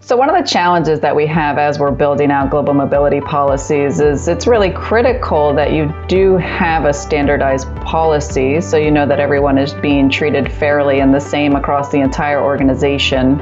So one of the challenges that we have as we're building out global mobility policies is it's really critical that you do have a standardized policy so you know that everyone is being treated fairly and the same across the entire organization.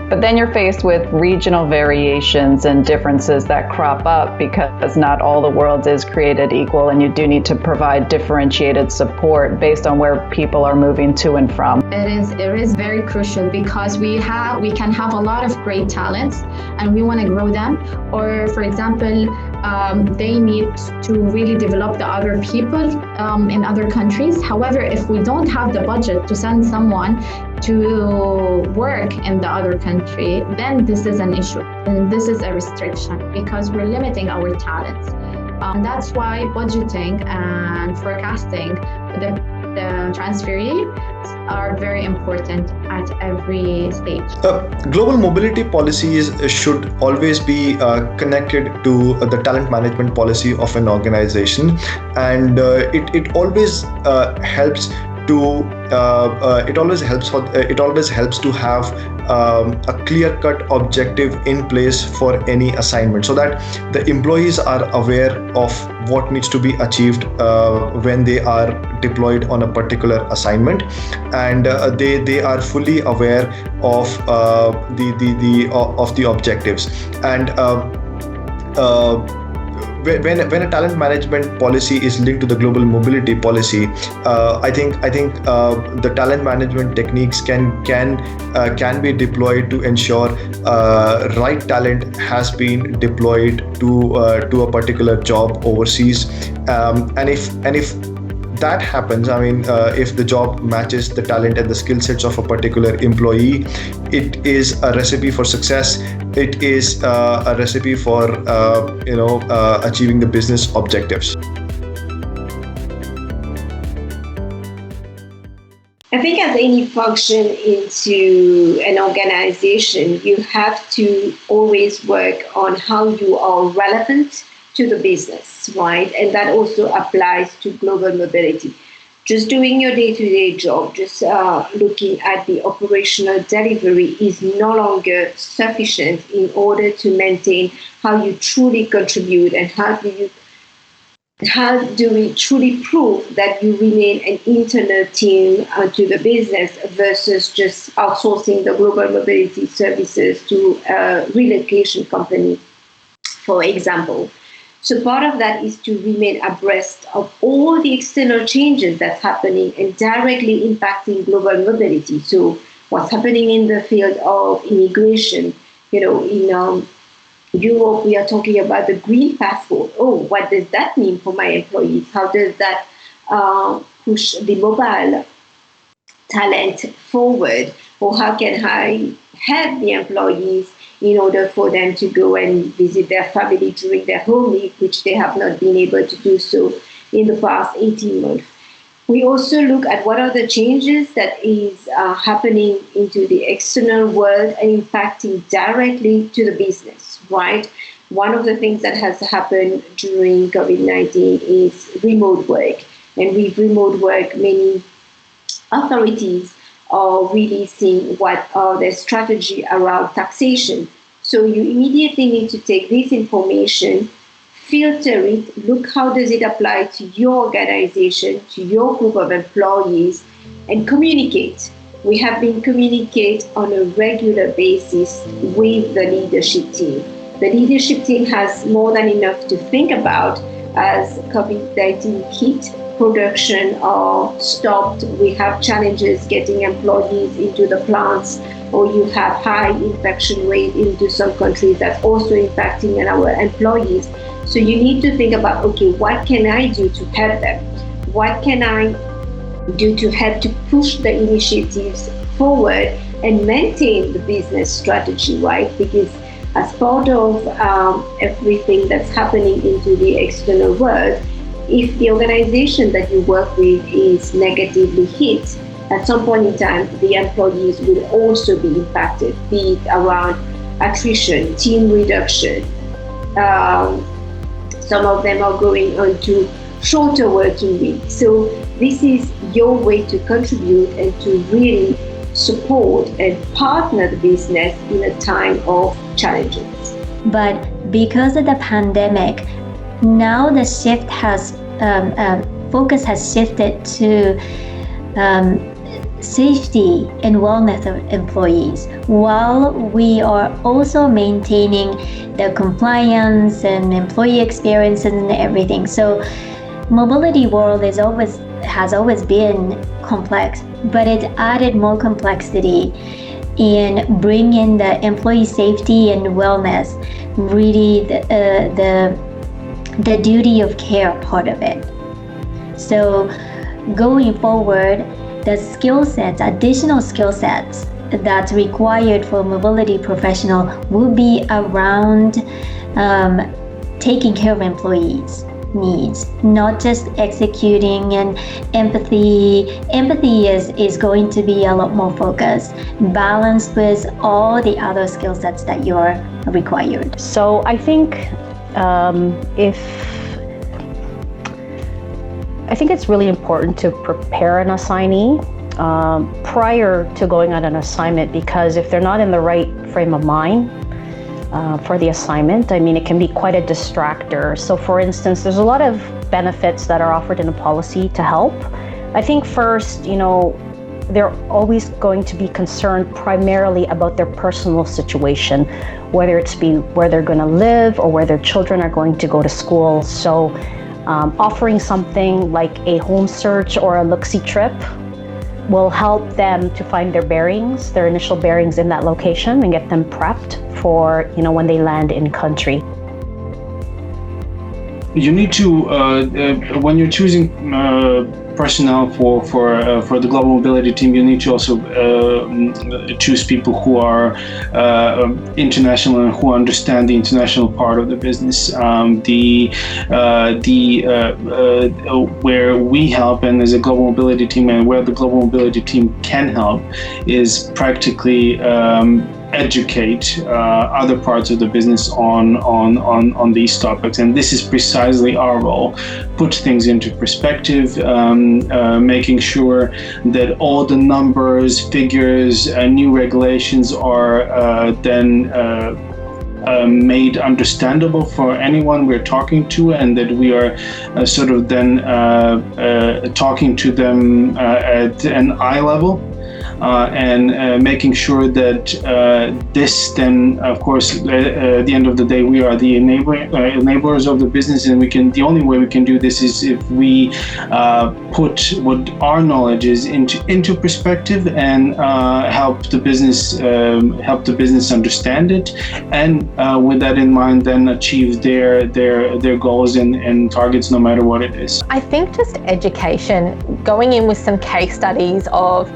But then you're faced with regional variations and differences that crop up because not all the world is created equal, and you do need to provide differentiated support based on where people are moving to and from. It is very crucial because we can have a lot of great talents and we want to grow them. Or for example, they need to really develop the other people in other countries. However, if we don't have the budget to send someone to work in the other country, then this is an issue. And this is a restriction because we're limiting our talents. That's why budgeting and forecasting the transferee are very important at every stage. Global mobility policies should always be connected to the talent management policy of an organization, and it always helps to it always helps to have a clear-cut objective in place for any assignment, so that the employees are aware of what needs to be achieved when they are deployed on a particular assignment, and they are fully aware of the objectives. And when a talent management policy is linked to the global mobility policy, I think the talent management techniques can be deployed to ensure right talent has been deployed to a particular job overseas, and if that happens, if the job matches the talent and the skill sets of a particular employee, it is a recipe for success. It is a recipe for achieving the business objectives. I think as any function into an organization, you have to always work on how you are relevant to the business, right? And that also applies to global mobility. Just doing your day-to-day job, just looking at the operational delivery is no longer sufficient in order to maintain how you truly contribute and how do we truly prove that you remain an internal team to the business versus just outsourcing the global mobility services to a relocation company, for example. So part of that is to remain abreast of all the external changes that's happening and directly impacting global mobility. So what's happening in the field of immigration, in Europe, we are talking about the green passport. Oh, what does that mean for my employees? How does that push the mobile talent forward? Or how can I help the employees in order for them to go and visit their family during their home leave, which they have not been able to do so in the past 18 months. We also look at what are the changes that is happening into the external world and impacting directly to the business, right? One of the things that has happened during COVID-19 is remote work. And with remote work, many authorities are releasing what are their strategy around taxation. So you immediately need to take this information, filter it, look how does it apply to your organization, to your group of employees, and communicate. We have been communicate on a regular basis with the leadership team. The leadership team has more than enough to think about as COVID-19 hit. Production are stopped. We have challenges getting employees into the plants, or you have high infection rate into some countries that's also impacting on our employees. So you need to think about, okay, what can I do to help them? What can I do to help to push the initiatives forward and maintain the business strategy, right? Because as part of everything that's happening into the external world, if the organization that you work with is negatively hit, at some point in time, the employees will also be impacted, be it around attrition, team reduction. Some of them are going on to shorter working weeks. So this is your way to contribute and to really support and partner the business in a time of challenges. But because of the pandemic, now the shift has focus has shifted to safety and wellness of employees, while we are also maintaining the compliance and employee experience and everything. So mobility world has always been complex, but it added more complexity in bringing the employee safety and wellness, really the duty of care part of it. So going forward, the skill sets, additional skill sets that's required for a mobility professional will be around taking care of employees' needs, not just executing, and empathy. Empathy is going to be a lot more focused, balanced with all the other skill sets that you're required. So I think I think it's really important to prepare an assignee prior to going on an assignment, because if they're not in the right frame of mind for the assignment, I mean, it can be quite a distractor. So for instance, there's a lot of benefits that are offered in a policy to help. I think first, they're always going to be concerned primarily about their personal situation, whether it's where they're going to live or where their children are going to go to school. So offering something like a home search or a look-see trip will help them to find their initial bearings in that location, and get them prepped for, when they land in country. You need to, when you're choosing personnel for the global mobility team, you need to also choose people who are international and who understand the international part of the business. Where we help, and as a global mobility team, and where the global mobility team can help, is practically educate other parts of the business on these topics, and this is precisely our role. Put things into perspective, making sure that all the numbers, figures, new regulations are then made understandable for anyone we're talking to, and that we are sort of then talking to them at an eye level. And making sure that this then, of course, at the end of the day, we are the enablers of the business, and the only way we can do this is if we put what our knowledge is into perspective, and help the business understand it, and with that in mind, then achieve their goals and targets, no matter what it is. I think just education, going in with some case studies of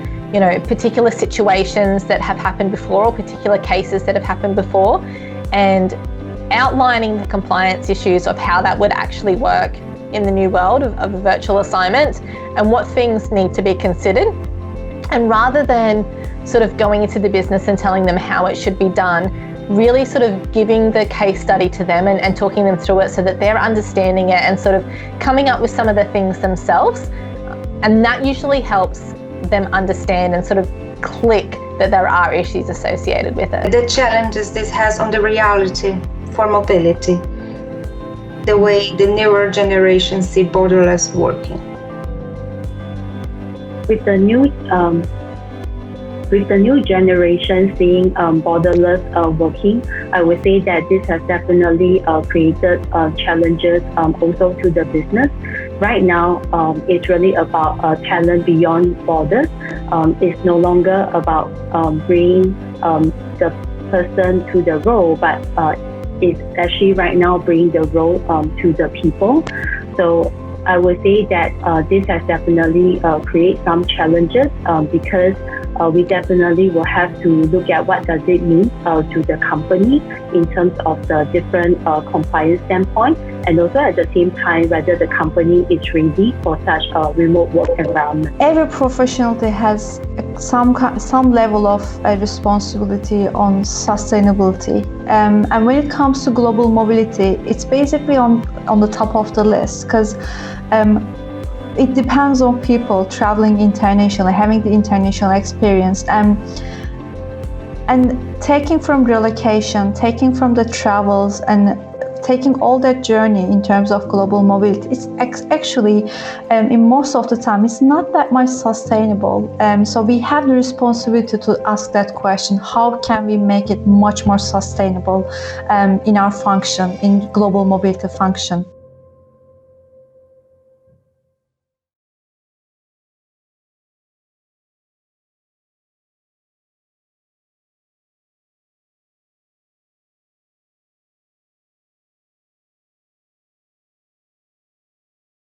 particular situations that have happened before, or particular cases that have happened before, and outlining the compliance issues of how that would actually work in the new world of a virtual assignment, and what things need to be considered. And rather than sort of going into the business and telling them how it should be done, really sort of giving the case study to them and talking them through it so that they're understanding it and sort of coming up with some of the things themselves. And that usually helps them understand and sort of click that there are issues associated with it. The challenges this has on the reality for mobility, the way the newer generations see borderless working. With the new generation seeing borderless working, I would say that this has definitely created challenges also to the business. Right now, it's really about talent beyond borders. It's no longer about bringing the person to the role, but it's actually right now bringing the role to the people. So I would say that this has definitely created some challenges because we definitely will have to look at what does it mean to the company in terms of the different compliance standpoint, and also at the same time whether the company is ready for such a remote work environment. Every professional has some level of responsibility on sustainability, and when it comes to global mobility, it's basically on the top of the list, because it depends on people traveling internationally, having the international experience, and taking from relocation, taking from the travels, and taking all that journey in terms of global mobility. It's actually, in most of the time, it's not that much sustainable. So we have the responsibility to ask that question: how can we make it much more sustainable in our function, in global mobility function?